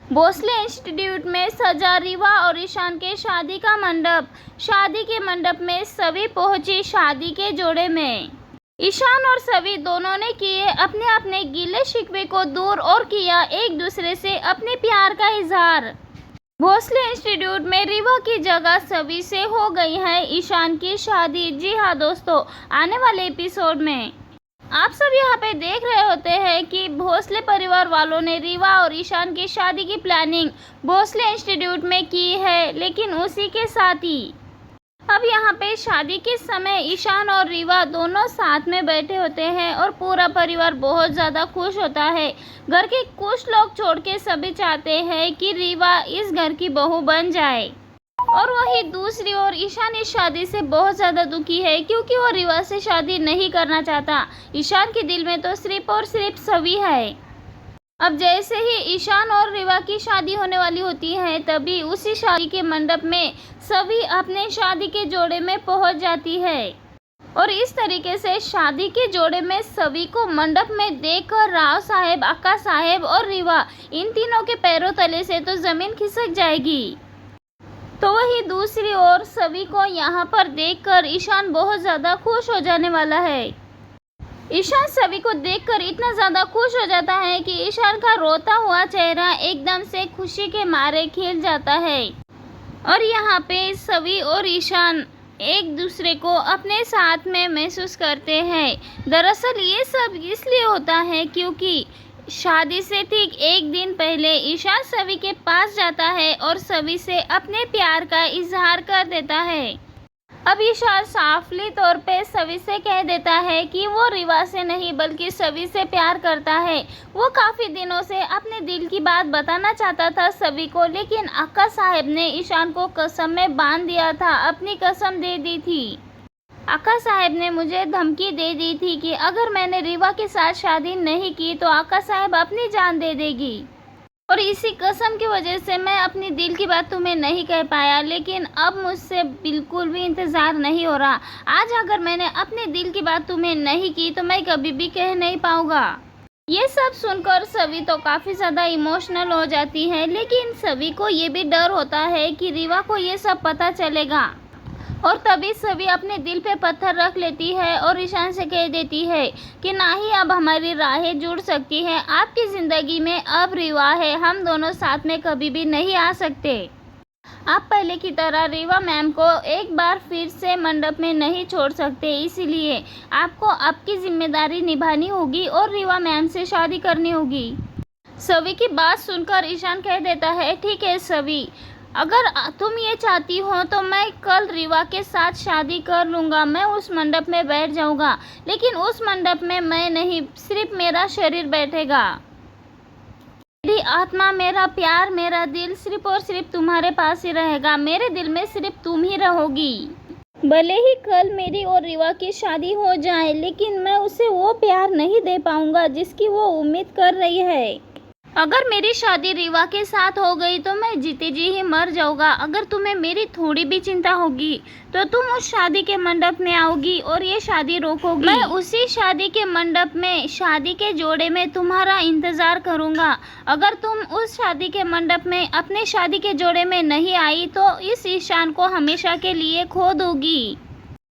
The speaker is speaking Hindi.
भोसले इंस्टीट्यूट में सजा रीवा और ईशान के शादी का मंडप। शादी के मंडप में सभी पहुंची शादी के जोड़े में। ईशान और सभी दोनों ने किए अपने अपने गिले शिकवे को दूर और किया एक दूसरे से अपने प्यार का इजहार। भोसले इंस्टीट्यूट में रीवा की जगह सभी से हो गई है ईशान की शादी। जी हाँ दोस्तों, आने वाले एपिसोड में आप सब यहाँ पे देख रहे होते हैं कि भोसले परिवार वालों ने रीवा और ईशान की शादी की प्लानिंग भोसले इंस्टीट्यूट में की है, लेकिन उसी के साथ ही अब यहाँ पे शादी के समय ईशान और रीवा दोनों साथ में बैठे होते हैं और पूरा परिवार बहुत ज़्यादा खुश होता है। घर के कुछ लोग छोड़ के सभी चाहते हैं कि रीवा इस घर की बहू बन जाए, और वही दूसरी ओर ईशान इस शादी से बहुत ज़्यादा दुखी है क्योंकि वो रीवा से शादी नहीं करना चाहता। ईशान के दिल में तो सिर्फ और सिर्फ सभी है। अब जैसे ही ईशान और रीवा की शादी होने वाली होती है, तभी उसी शादी के मंडप में सभी अपने शादी के जोड़े में पहुंच जाती है, और इस तरीके से शादी के जोड़े में सभी को मंडप में देखकर राव साहेब, अक्का साहेब और रीवा, इन तीनों के पैरों तले से तो ज़मीन खिसक जाएगी। तो वही दूसरी ओर सभी को यहाँ पर देखकर ईशान बहुत ज़्यादा खुश हो जाने वाला है। ईशान सभी को देखकर इतना ज़्यादा खुश हो जाता है कि ईशान का रोता हुआ चेहरा एकदम से खुशी के मारे खिल जाता है, और यहाँ पे सभी और ईशान एक दूसरे को अपने साथ में महसूस करते हैं। दरअसल ये सब इसलिए होता है क्योंकि शादी से ठीक एक दिन पहले ईशान सभी के पास जाता है और सभी से अपने प्यार का इजहार कर देता है। अब ईशान साफली तौर पे सभी से कह देता है कि वो रीवा से नहीं बल्कि सभी से प्यार करता है। वो काफ़ी दिनों से अपने दिल की बात बताना चाहता था सभी को, लेकिन अक्का साहब ने ईशान को कसम में बांध दिया था, अपनी कसम दे दी थी। अक्का साहब ने मुझे धमकी दे दी थी कि अगर मैंने रीवा के साथ शादी नहीं की तो अक्का साहब अपनी जान दे देगी, और इसी कसम की वजह से मैं अपनी दिल की बात तुम्हें नहीं कह पाया। लेकिन अब मुझसे बिल्कुल भी इंतज़ार नहीं हो रहा। आज अगर मैंने अपने दिल की बात तुम्हें नहीं की तो मैं कभी भी कह नहीं पाऊँगा। ये सब सुनकर सभी तो काफ़ी ज़्यादा इमोशनल हो जाती है, लेकिन सभी को ये भी डर होता है कि रीवा को ये सब पता चलेगा, और तभी सभी अपने दिल पे पत्थर रख लेती है और ईशान से कह देती है कि ना ही अब हमारी राहें जुड़ सकती हैं। आपकी ज़िंदगी में अब रीवा है, हम दोनों साथ में कभी भी नहीं आ सकते। आप पहले की तरह रीवा मैम को एक बार फिर से मंडप में नहीं छोड़ सकते, इसीलिए आपको आपकी जिम्मेदारी निभानी होगी और रीवा मैम से शादी करनी होगी। सभी की बात सुनकर ईशान कह देता है, ठीक है सभी, अगर तुम ये चाहती हो तो मैं कल रीवा के साथ शादी कर लूँगा। मैं उस मंडप में बैठ जाऊँगा, लेकिन उस मंडप में मैं नहीं, सिर्फ मेरा शरीर बैठेगा। मेरी आत्मा, मेरा प्यार, मेरा दिल सिर्फ और सिर्फ तुम्हारे पास ही रहेगा। मेरे दिल में सिर्फ तुम ही रहोगी। भले ही कल मेरी और रीवा की शादी हो जाए, लेकिन मैं उसे वो प्यार नहीं दे पाऊँगा जिसकी वो उम्मीद कर रही है। अगर मेरी शादी रीवा के साथ हो गई तो मैं जीते जी ही मर जाऊँगा। अगर तुम्हें मेरी थोड़ी भी चिंता होगी तो तुम उस शादी के मंडप में आओगी और ये शादी रोकोगी। मैं उसी शादी के मंडप में, शादी के जोड़े में तुम्हारा इंतज़ार करूँगा। अगर तुम उस शादी के मंडप में अपने शादी के जोड़े में नहीं आई तो इस ईशान को हमेशा के लिए खो दोगी।